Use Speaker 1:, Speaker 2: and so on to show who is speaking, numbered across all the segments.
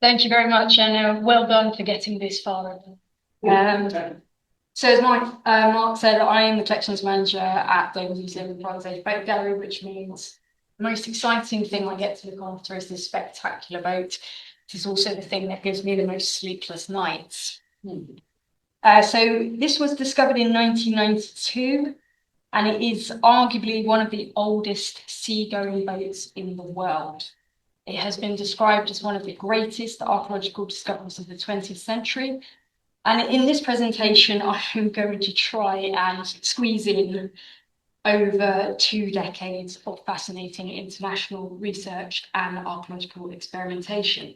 Speaker 1: Thank you very much, and well done for getting this far. So as Mark said, I am the collections manager at the Museum of Bronze Age Boat Gallery, which means the most exciting thing I get to look after is this spectacular boat. It is also the thing that gives me the most sleepless nights. So this was discovered in 1992, and it is arguably one of the oldest seagoing boats in the world. It has been described as one of the greatest archaeological discoveries of the 20th century. And in this presentation, I'm going to try and squeeze in over 2 decades of fascinating international research and archaeological experimentation.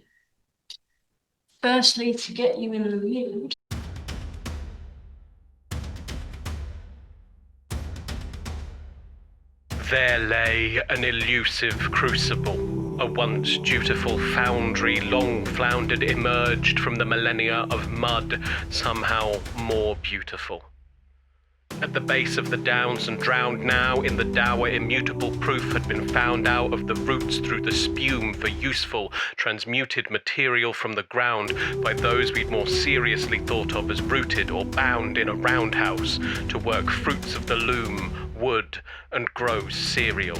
Speaker 1: Firstly, to get you in the mood.
Speaker 2: There lay an elusive crucible, a once dutiful foundry long floundered emerged from the millennia of mud, somehow more beautiful. At the base of the downs and drowned now in the dour immutable proof had been found out of the roots through the spume for useful, transmuted material from the ground by those we'd more seriously thought of as rooted or bound in a roundhouse to work fruits of the loom, wood, and grow cereal.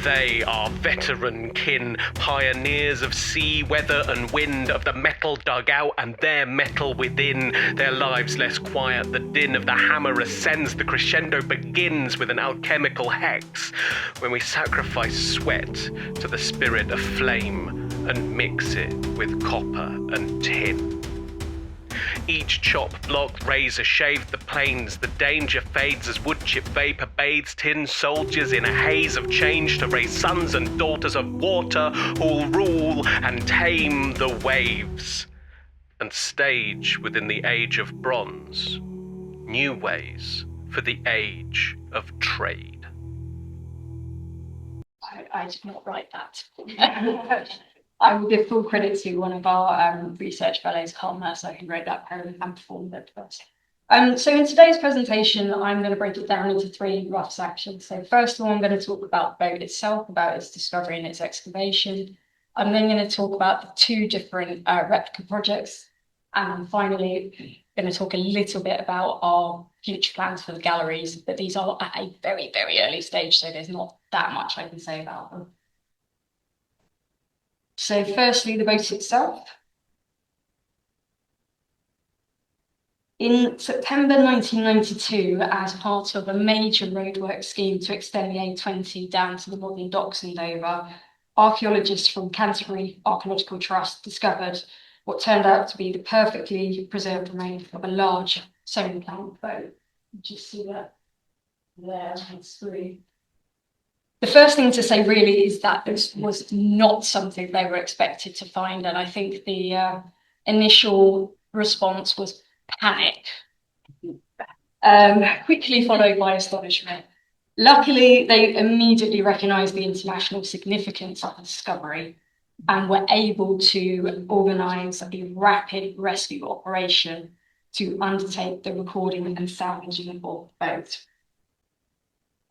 Speaker 2: They are veteran kin, pioneers of sea, weather and wind, of the metal dug out and their metal within, their lives less quiet, the din of the hammer ascends, the crescendo begins with an alchemical hex, when we sacrifice sweat to the spirit of flame and mix it with copper and tin. Each chop, block, razor shaved the plains, the danger fades as wood chip vapor bathes tin soldiers in a haze of change to raise sons and daughters of water who'll rule and tame the waves, and stage within the age of bronze new ways for the age of trade.
Speaker 1: I did not write that. I will give full credit to one of our research fellows, Carl Mercer, who wrote that poem and performed it for us. So in today's presentation, I'm going to break it down into 3 rough sections. So first of all, I'm going to talk about the boat itself, about its discovery and its excavation. I'm then going to talk about the 2 different replica projects. And finally, going to talk a little bit about our future plans for the galleries, but these are at a very, very early stage, so there's not that much I can say about them. So firstly, the boat itself. In September 1992, as part of a major roadwork scheme to extend the A20 down to the modern docks in Dover, archaeologists from Canterbury Archaeological Trust discovered what turned out to be the perfectly preserved remains of a large semi-planked boat. You just see that there on the screen. The first thing to say really is that this was not something they were expected to find, and I think the initial response was panic, quickly followed by astonishment. Luckily, they immediately recognised the international significance of the discovery and were able to organise a rapid rescue operation to undertake the recording and salvaging of the boat.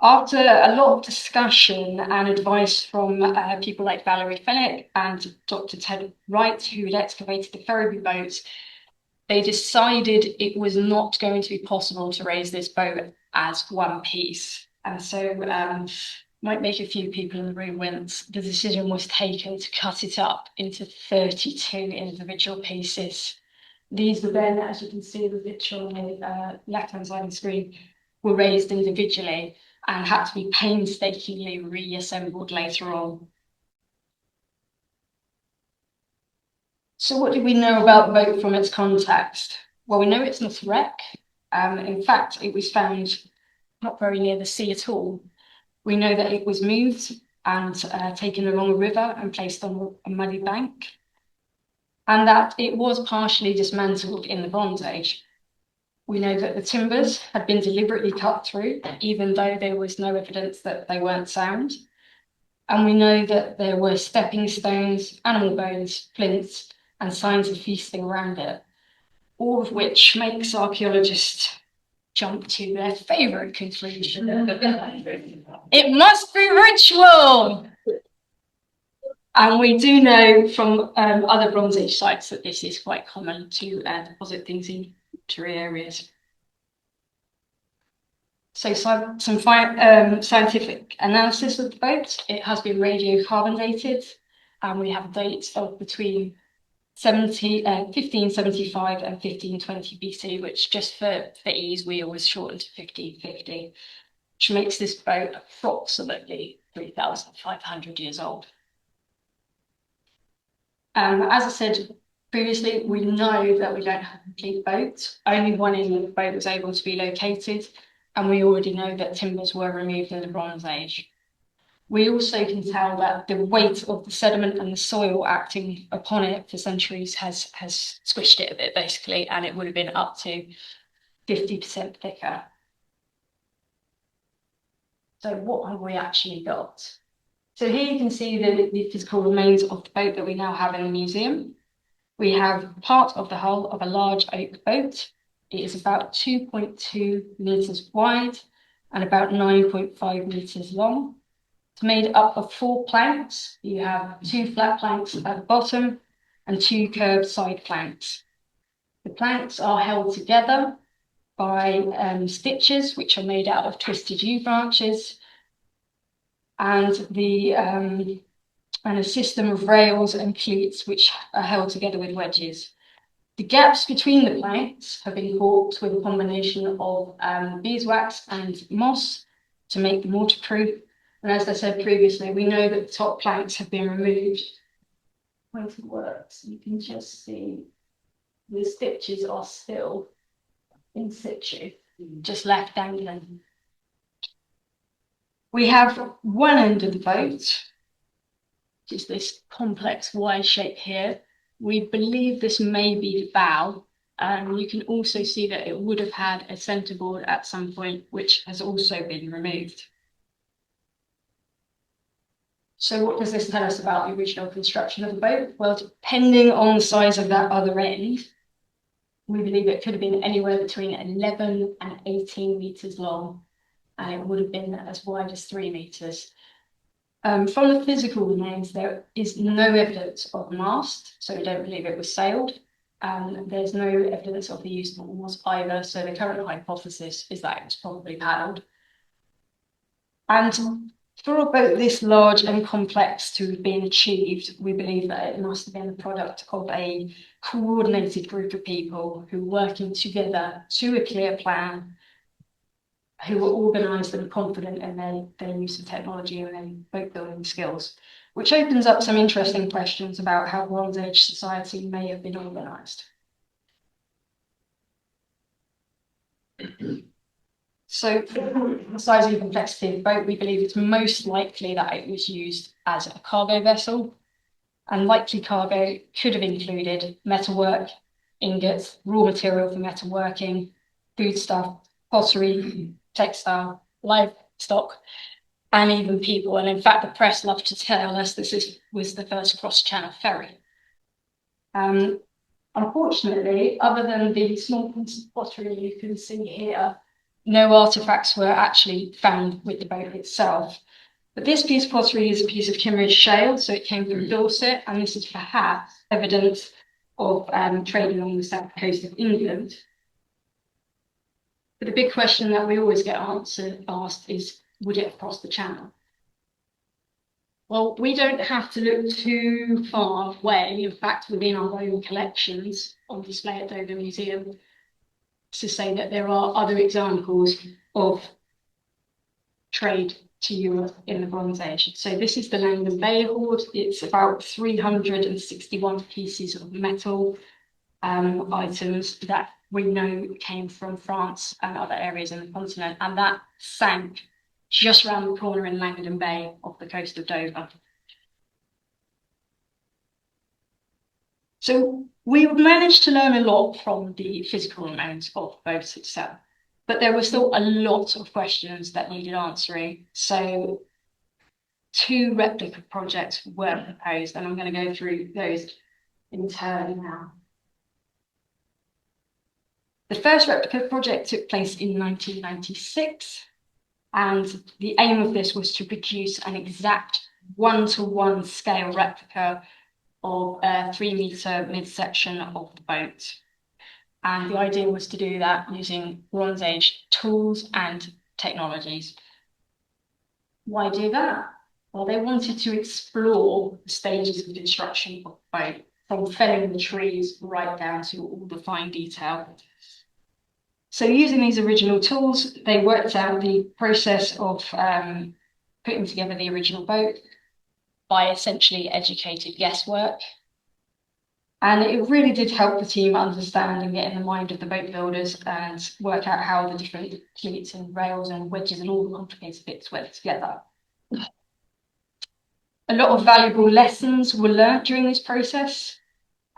Speaker 1: After a lot of discussion and advice from people like Valerie Fennick and Dr. Ted Wright, who had excavated the Ferriby boat, they decided it was not going to be possible to raise this boat as one piece. And so might make a few people in the room wince. The decision was taken to cut it up into 32 individual pieces. These were then, as you can see the picture on the left-hand side of the screen, were raised individually and had to be painstakingly reassembled later on. So what do we know about the boat from its context? Well, we know it's not a wreck. In fact, it was found not very near the sea at all. We know that it was moved and taken along a river and placed on a muddy bank, and that it was partially dismantled in the Bronze Age. We know that the timbers had been deliberately cut through, even though there was no evidence that they weren't sound. And we know that there were stepping stones, animal bones, flints, and signs of feasting around it, all of which makes archaeologists jump to their favourite conclusion. It must be ritual! And we do know from other Bronze Age sites that this is quite common to deposit things in watery areas. So some scientific analysis of the boat. It has been radiocarbon dated, and we have dates of between 1575 and 1520 BC, which just for ease, we always shorten to 1550, which makes this boat approximately 3,500 years old. As I said previously, we know that we don't have a complete boat. Only one end of the boat was able to be located, and we already know that timbers were removed in the Bronze Age. We also can tell that the weight of the sediment and the soil acting upon it for centuries has squished it a bit, basically, and it would have been up to 50% thicker. So what have we actually got? So here you can see the physical remains of the boat that we now have in the museum. We have part of the hull of a large oak boat. It is about 2.2 meters wide and about 9.5 meters long. It's made up of 4 planks. You have 2 flat planks at the bottom and 2 curved side planks. The planks are held together by stitches, which are made out of twisted yew branches, and a system of rails and cleats, which are held together with wedges. The gaps between the planks have been caulked with a combination of beeswax and moss to make them waterproof. And as I said previously, we know that the top planks have been removed. When it works, you can just see the stitches are still in situ, just left dangling. We have one end of the boat, which is this complex Y shape here. We believe this may be the bow. You can also see that it would have had a centerboard at some point, which has also been removed. So what does this tell us about the original construction of the boat? Well, depending on the size of that other end, we believe it could have been anywhere between 11 and 18 meters long, and it would have been as wide as 3 meters. From the physical remains, there is no evidence of mast, so we don't believe it was sailed. There's no evidence of the use of oars either, so the current hypothesis is that it was probably paddled. And for a boat this large and complex to have been achieved, we believe that it must have been the product of a coordinated group of people who were working together to a clear plan, who were organised and confident in their use of technology and their boat building skills, which opens up some interesting questions about how Bronze Age society may have been organised. So, the size and complexity of the boat, we believe it's most likely that it was used as a cargo vessel, and likely cargo could have included metalwork, ingots, raw material for metalworking, foodstuff, pottery, textile, livestock, and even people. And in fact, the press love to tell us this was the first cross-channel ferry. Unfortunately, other than the small piece of pottery you can see here, no artifacts were actually found with the boat itself. But this piece of pottery is a piece of Kimmeridge shale, so it came from Dorset, and this is perhaps evidence of trade along the south coast of England. But the big question that we always get asked is, would it have crossed the channel? Well, we don't have to look too far away, in fact, within our own collections on display at Dover Museum, to say that there are other examples of trade to Europe in the Bronze Age. So this is the Langdon Bay hoard. It's about 361 pieces of metal items that we know came from France and other areas in the continent, and that sank just around the corner in Langdon Bay off the coast of Dover. So we managed to learn a lot from the physical remains of the boat itself, but there were still a lot of questions that needed answering. So 2 replica projects were proposed, and I'm going to go through those in turn now. The first replica project took place in 1996, and the aim of this was to produce an exact 1-to-1 scale replica of a 3-meter midsection of the boat. And the idea was to do that using Bronze Age tools and technologies. Why do that? Well, they wanted to explore the stages of construction of the boat, from felling the trees right down to all the fine detail. So using these original tools, they worked out the process of putting together the original boat by essentially educated guesswork. And it really did help the team understand and get in the mind of the boat builders and work out how the different cleats and rails and wedges and all the complicated bits went together. A lot of valuable lessons were learnt during this process,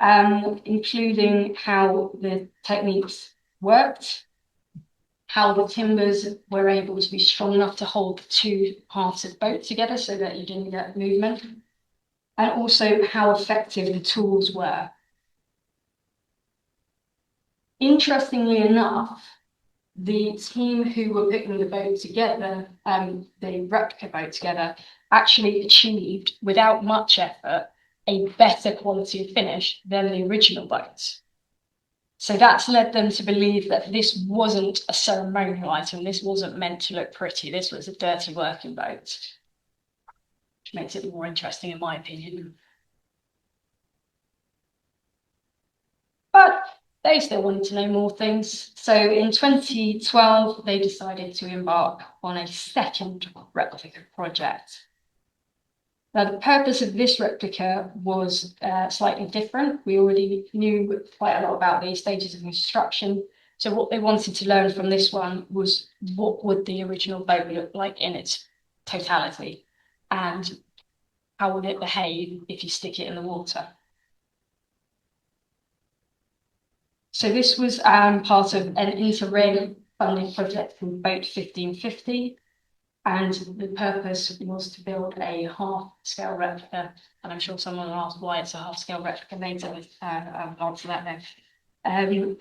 Speaker 1: including how the techniques worked, how the timbers were able to be strong enough to hold the two halves of the boat together so that you didn't get movement, and also how effective the tools were. Interestingly enough, the team who were putting the boat together, the replica boat together, actually achieved, without much effort, a better quality of finish than the original boats. So that's led them to believe that this wasn't a ceremonial item, this wasn't meant to look pretty, this was a dirty working boat, which makes it more interesting in my opinion. But they still wanted to know more things. So in 2012, they decided to embark on a second replica project. Now, the purpose of this replica was slightly different. We already knew quite a lot about these stages of construction. So what they wanted to learn from this one was what would the original boat look like in its totality, and how would it behave if you stick it in the water. So this was part of an inter-reg funding project called Boat 1550, and the purpose was to build a half-scale replica, and I'm sure someone will ask why it's a half-scale replica later. I'll answer that now.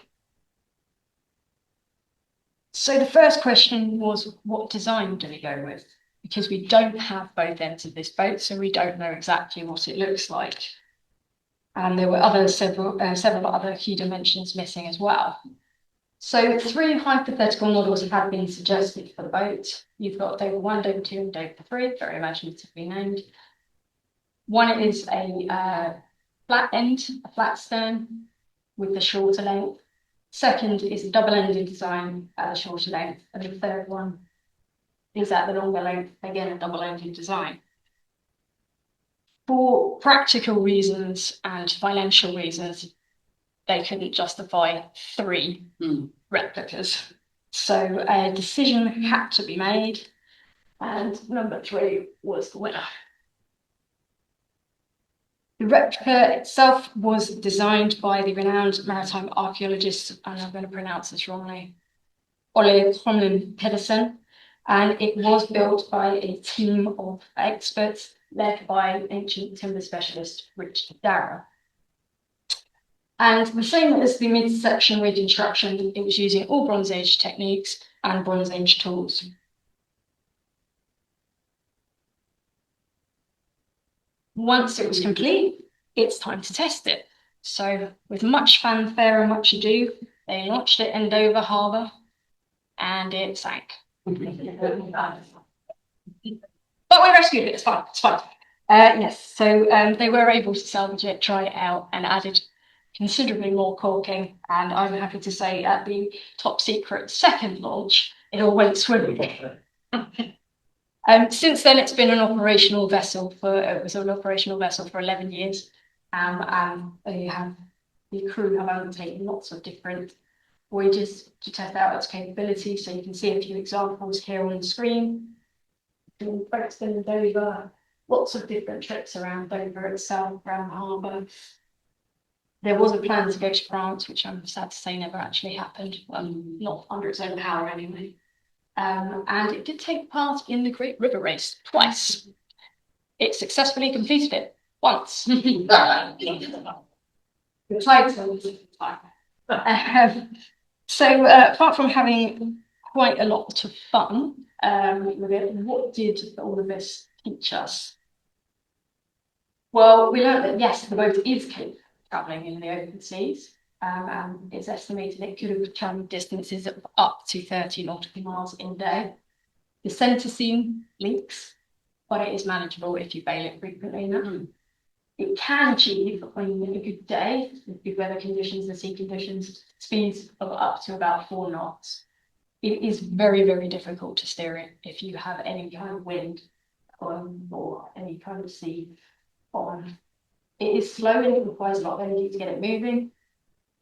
Speaker 1: So the first question was, what design do we go with? Because we don't have both ends of this boat, so we don't know exactly what it looks like. And there were several other key dimensions missing as well. So 3 hypothetical models have been suggested for the boat. You've got Dover 1, Dover 2, and Dover 3, very imaginatively named. One is a flat end, a flat stern with the shorter length. Second is a double-ended design at a shorter length. And the third one is at the longer length, again, a double-ended design. For practical reasons and financial reasons, they couldn't justify 3 replicas. So a decision had to be made, and number 3 was the winner. The replica itself was designed by the renowned maritime archaeologist, and I'm going to pronounce this wrongly, Ole Pedersen, and it was built by a team of experts led by ancient timber specialist Richard Darragh. And the same as the midsection reconstruction, it was using all Bronze Age techniques and Bronze Age tools. Once it was complete, it's time to test it. So with much fanfare and much ado, they launched it in Dover Harbour, and it sank. But we rescued it, it's fine, it's fine. Yes, so they were able to salvage it, try it out, and added considerably more caulking. And I'm happy to say at the top secret second launch, it all went swimmingly. Since then, it's been an operational vessel for 11 years. And the crew have undertaken lots of different voyages to test out its capability. So you can see a few examples here on the screen. Doing Brixton and Dover, lots of different trips around Dover itself, around the harbour. There was a plan to go to France, which I'm sad to say never actually happened. Well, not under its own power anyway. And it did take part in the Great River Race twice. It successfully completed it once. The title was so apart from having quite a lot of fun with it, what did all of this teach us? Well, we learned that yes, the boat is capable of travelling in the open seas. And it's estimated it could have travelled distances of up to 30 nautical miles in a day. The centre seam leaks, but it is manageable if you bail it frequently enough. It can achieve, on a good day, with good weather conditions and sea conditions, speeds of up to about 4 knots. It is very, very difficult to steer it if you have any kind of wind or any kind of sea on. It is slow and it requires a lot of energy to get it moving.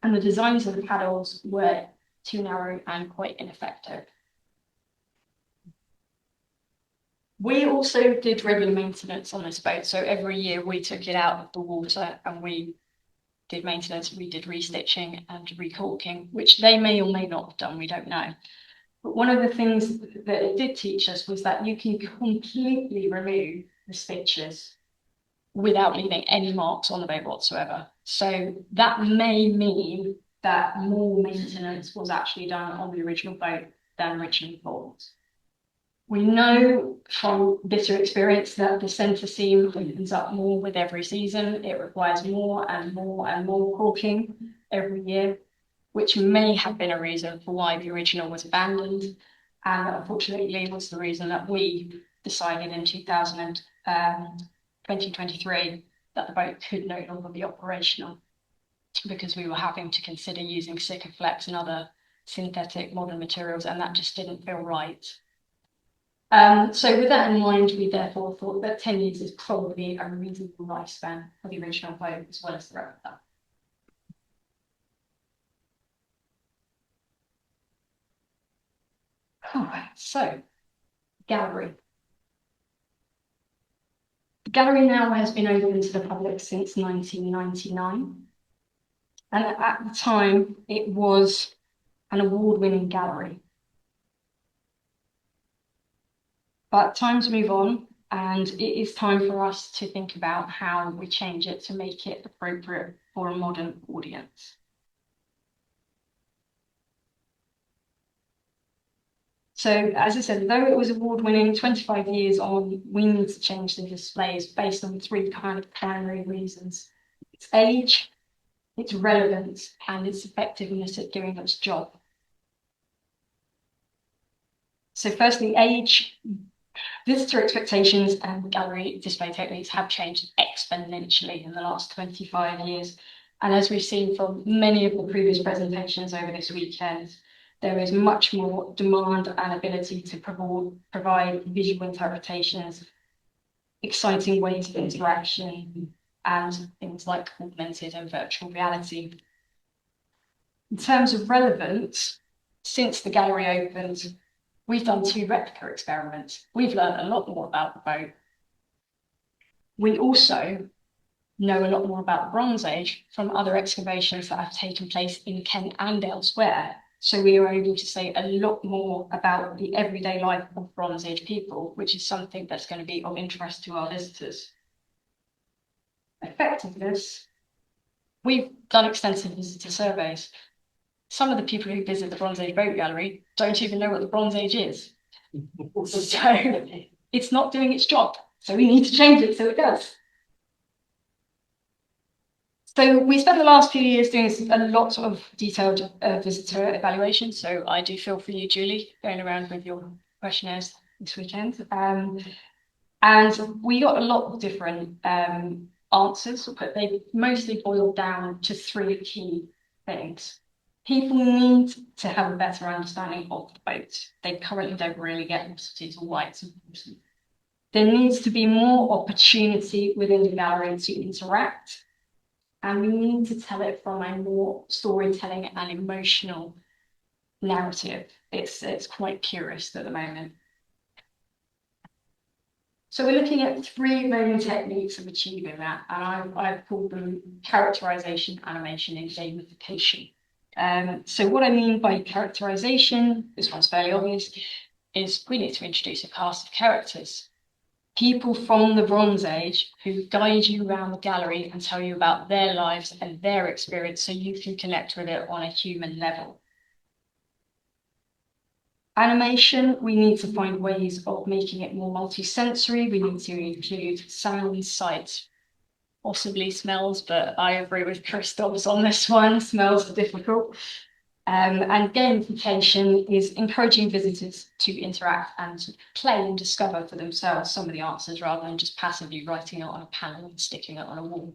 Speaker 1: And the designs of the paddles were too narrow and quite ineffective. We also did regular maintenance on this boat. So every year we took it out of the water and we did maintenance, we did restitching and recaulking, which they may or may not have done, we don't know. But one of the things that it did teach us was that you can completely remove the stitches without leaving any marks on the boat whatsoever. So that may mean that more maintenance was actually done on the original boat than originally thought. We know from bitter experience that the centre seam opens up more with every season. It requires more and more and more caulking every year, which may have been a reason for why the original was abandoned. And unfortunately was the reason that we decided in 2023 that the boat could no longer be operational because we were having to consider using Sikaflex and other synthetic modern materials, and that just didn't feel right. So with that in mind, we therefore thought that 10 years is probably a reasonable lifespan for the original boat as well as the replica. So, gallery. The gallery now has been open to the public since 1999. And at the time, it was an award-winning gallery. But times move on, and it is time for us to think about how we change it to make it appropriate for a modern audience. So, as I said, though it was award-winning 25 years on, we need to change the displays based on 3 kind of primary reasons. Its age, its relevance, and its effectiveness at doing its job. So firstly, age. Visitor expectations and gallery display techniques have changed exponentially in the last 25 years. And as we've seen from many of the previous presentations over this weekend, there is much more demand and ability to provide visual interpretations, exciting ways of interaction, and things like augmented and virtual reality. In terms of relevance, since the gallery opened, we've done 2 replica experiments. We've learned a lot more about the boat. We also know a lot more about the Bronze Age from other excavations that have taken place in Kent and elsewhere. So we were able to say a lot more about the everyday life of Bronze Age people, which is something that's going to be of interest to our visitors. Effectiveness. We've done extensive visitor surveys. Some of the people who visit the Bronze Age Boat Gallery don't even know what the Bronze Age is. So it's not doing its job. So we need to change it so it does. So we spent the last few years doing a lot of detailed visitor evaluation. So I do feel for you, Julie, going around with your questionnaires this weekend. And we got a lot of different answers, but they mostly boiled down to 3 key things. People need to have a better understanding of the boat. They currently don't really get what it is or why it's important. There needs to be more opportunity within the gallery to interact, and we need to tell it from a more storytelling and emotional narrative. It's quite purist at the moment. So we're looking at 3 main techniques of achieving that, and I've called them characterization, animation, and gamification. So what I mean by characterization, this one's fairly obvious, is we need to introduce a cast of characters. People from the Bronze Age who guide you around the gallery and tell you about their lives and their experience so you can connect with it on a human level. Animation, we need to find ways of making it more multi-sensory. We need to include sound, sight, possibly smells, but I agree with Christoph's on this one. Smells are difficult. And gamification is encouraging visitors to interact and play and discover for themselves some of the answers rather than just passively writing it on a panel and sticking it on a wall.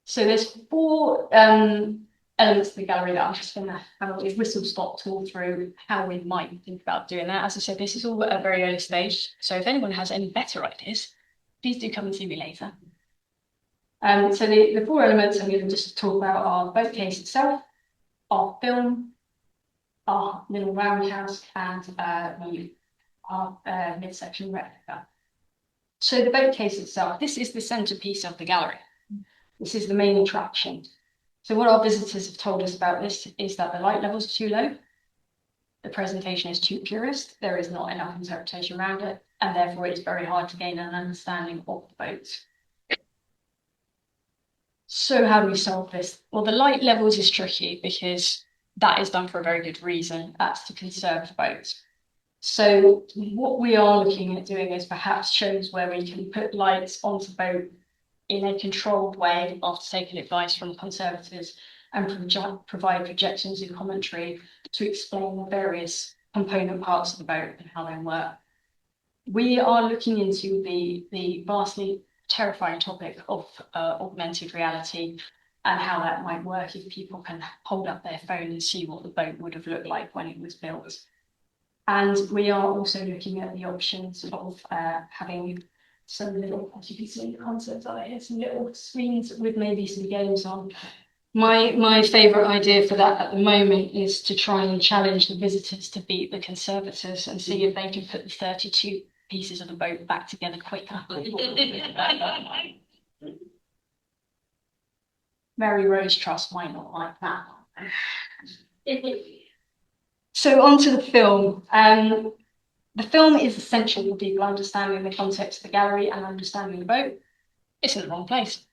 Speaker 1: So there's four elements of the gallery that I'm just going to have a whistle-stop tour through how we might think about doing that. As I said, this is all at a very early stage. So if anyone has any better ideas, please do come and see me later. So the four elements I'm going to just talk about are the boat case itself, our film, our little roundhouse, and our midsection replica. So the boat case itself, this is the centerpiece of the gallery. This is the main attraction. So what our visitors have told us about this is that the light level is too low, the presentation is too purist, there is not enough interpretation around it, and therefore it's very hard to gain an understanding of the boat. So how do we solve this? Well, the light levels is tricky because that is done for a very good reason. That's to conserve the boat. So what we are looking at doing is perhaps shows where we can put lights onto the boat in a controlled way after taking advice from conservators and provide projections and commentary to explain the various component parts of the boat and how they work. We are looking into the vastly terrifying topic of augmented reality and how that might work if people can hold up their phone and see what the boat would have looked like when it was built. And we are also looking at the options of having some little, as you can see in the concept of it, some little screens with maybe some games on. My favourite idea for that at the moment is to try and challenge the visitors to beat the conservators and see if they can put the 32 pieces of the boat back together quicker. Mary Rose Trust might not like that. So on to the film. The film is essential for people understanding the context of the gallery and understanding the boat. It's in the wrong place.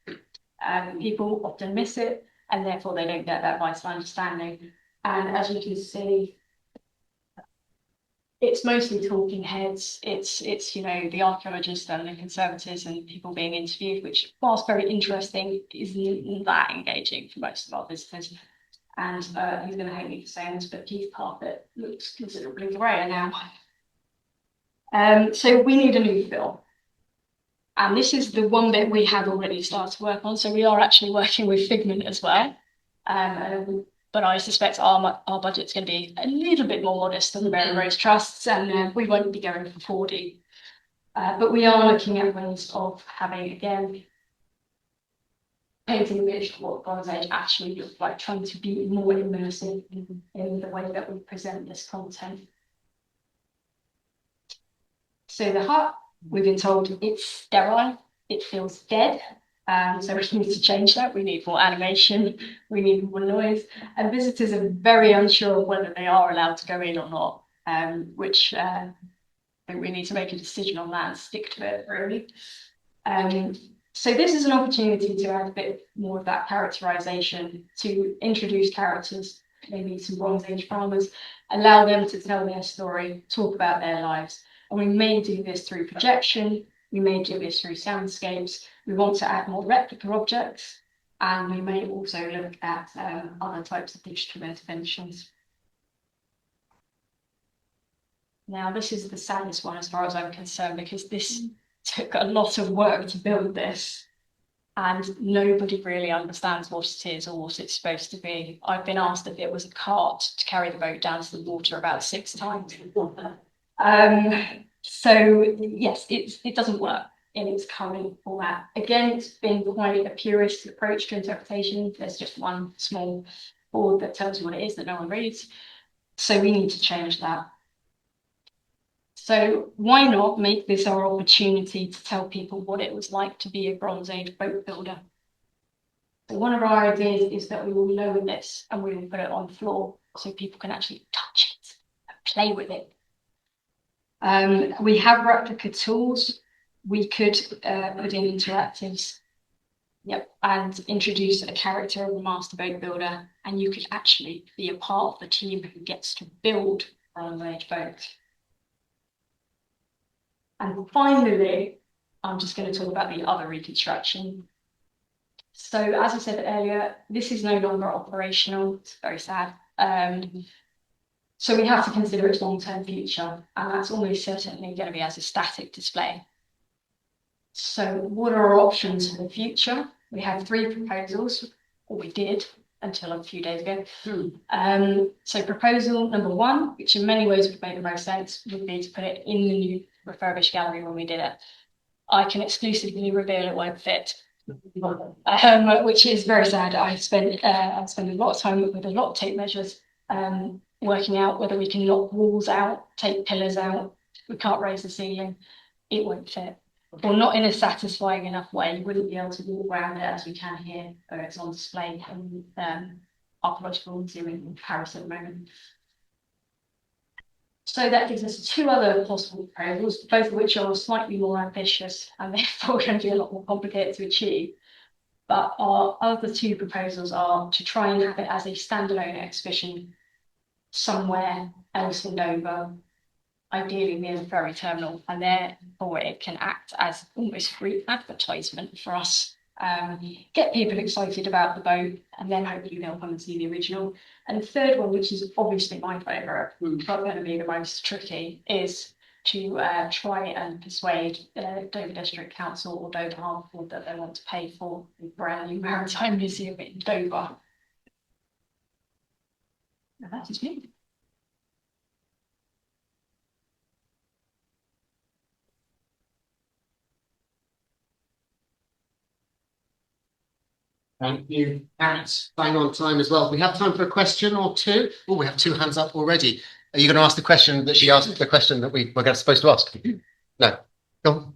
Speaker 1: People often miss it, and therefore they don't get that vital understanding. And as you can see, it's mostly talking heads. It's the archaeologists and the conservators and people being interviewed, which, whilst very interesting, isn't that engaging for most of our visitors. And he's going to hate me for saying this, but Keith Carpet looks considerably grayer now. So we need a new film. And this is the one bit we have already started to work on. So we are actually working with Figment as well. But I suspect our budget's going to be a little bit more modest than the Mary Rose Trust's, and we won't be going for 4D. But we are looking at ways of having, again, painting a picture of what Bronze Age actually looked like, trying to be more immersive in the way that we present this content. So the hut, we've been told it's sterile, it feels dead. So we need to change that. We need more animation, we need more noise. And visitors are very unsure of whether they are allowed to go in or not, which I think we need to make a decision on that and stick to it, really. So this is an opportunity to add a bit more of that characterization, to introduce characters, maybe some Bronze Age farmers, allow them to tell their story, talk about their lives. And we may do this through projection, we may do this through soundscapes, we want to add more replica objects, and we may also look at other types of digital interventions. Now, this is the saddest one as far as I'm concerned, because this took a lot of work to build this, and nobody really understands what it is or what it's supposed to be. I've been asked if it was a cart to carry the boat down to the water about 6 times. So yes, it doesn't work in its current format. Again, it's been quite a purist approach to interpretation. There's just one small board that tells you what it is that no one reads. So we need to change that. So why not make this our opportunity to tell people what it was like to be a Bronze Age boat builder? So one of our ideas is that we will lower this and we will put it on the floor so people can actually touch it and play with it. We have replica tools. We could put in interactives, and introduce a character of a master boat builder, and you could actually be a part of the team who gets to build Bronze Age boats. And finally, I'm just going to talk about the other reconstruction. So as I said earlier, this is no longer operational. It's very sad. So we have to consider its long-term future, and that's almost certainly going to be as a static display. So what are our options for the future? We have 3 proposals, or we did until a few days ago. So proposal number 1, which in many ways would make the most sense, would be to put it in the new refurbished gallery when we did it. I can exclusively reveal it won't fit, which is very sad. I spend a lot of time with a lot of tape measures, working out whether we can knock walls out, take pillars out. We can't raise the ceiling. It won't fit, or not in a satisfying enough way. You wouldn't be able to walk around it as we can here, where it's on display in Archaeological Museum in Paris at the moment. So that gives us 2 other possible proposals, both of which are slightly more ambitious and therefore going to be a lot more complicated to achieve. But our other 2 proposals are to try and have it as a standalone exhibition somewhere else in Dover, ideally near the ferry terminal, and therefore it can act as almost free advertisement for us. Get people excited about the boat, and then hopefully they'll come and see the original. And the third one, which is obviously my favourite, but going to be the most tricky, is to try and persuade Dover District Council or Dover Harbour that they want to pay for the brand new maritime museum in Dover. Now that is me.
Speaker 3: Thank you, Kat. Bang on time as well. We have time for a question or 2. Oh, we have 2 hands up already. Are you going to ask the question that she asked, the question that we were supposed to ask? No. Go on.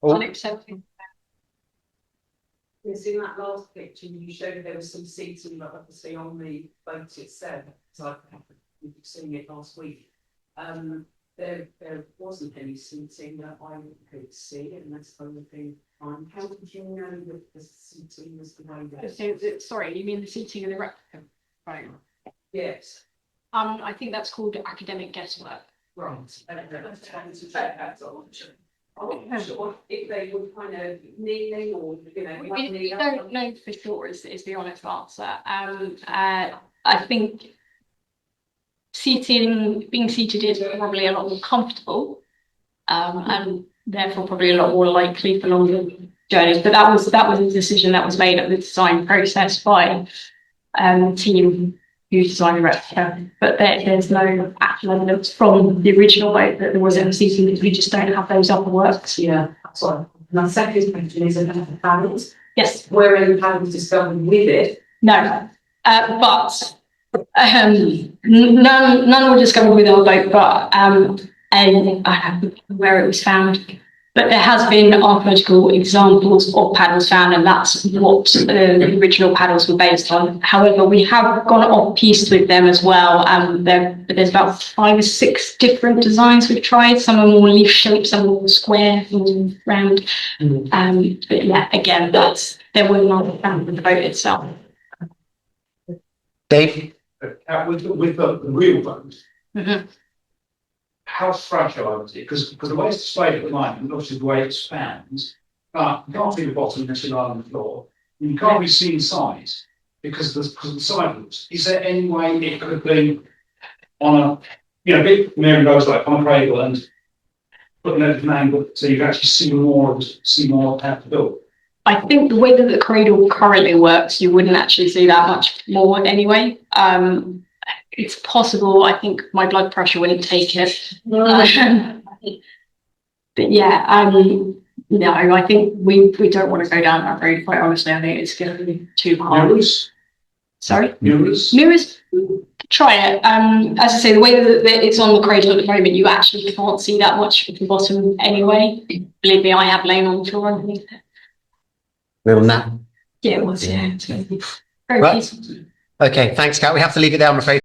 Speaker 3: Oh.
Speaker 1: Unacceptable.
Speaker 4: Yes, in that last picture, you showed there was some seating, but obviously on the boat itself, so you've seen it last week. There wasn't any seating that I could see, and that's the only thing. How did you know that the seating was the way that?
Speaker 1: Sorry, you mean the seating of the replica? Right.
Speaker 4: Yes.
Speaker 1: I think that's called academic guesswork.
Speaker 4: Right. That's all. I'm sure if they would kind of kneeling or
Speaker 1: We don't know for sure is the honest answer. I think being seated is probably a lot more comfortable, and therefore probably a lot more likely for longer journeys. But that was a decision that was made at the design process by the team who designed the replica. But there's no actual evidence from the original boat that there was any seating, because we just don't have those other works.
Speaker 4: Yeah, that's right. My second question is about the panels.
Speaker 1: Yes.
Speaker 4: Were any panels discovered with it?
Speaker 1: No, but none were discovered with our boat, but where it was found. But there has been archaeological examples of paddles found, and that's what the original paddles were based on. However, we have gone off-piste with them as well. There's about 5 or 6 different designs we've tried. Some are more leaf-shaped, some are more square, some round. But yeah, again, there were none found with the boat itself.
Speaker 3: Dave?
Speaker 5: With the real boat,
Speaker 1: Mm-hmm.
Speaker 5: how fragile is it? Because the way it's displayed at the moment, obviously the way it spans, but you can't see the bottom unless you're on the floor. And you can't really see inside because of the sidewalls. Is there any way it could be on a big Mary Rose like on a cradle and putting it at an angle so you can actually see more of how to build?
Speaker 1: I think the way that the cradle currently works, you wouldn't actually see that much more anyway. It's possible. I think my blood pressure wouldn't take it. But yeah, no, I think we don't want to go down that road. Quite honestly, I think it's going to be too hard.
Speaker 5: Mirrors?
Speaker 1: Sorry,
Speaker 5: Mirrors?
Speaker 1: Try it. As I say, the way that it's on the cradle at the moment, you actually can't see that much at the bottom anyway. Believe me, I have lain on the floor underneath it.
Speaker 3: Little nap.
Speaker 1: Yeah, it was. Yeah, it's very
Speaker 3: Right.
Speaker 1: peaceful.
Speaker 3: Okay, thanks, Kat. We have to leave it there, I'm afraid.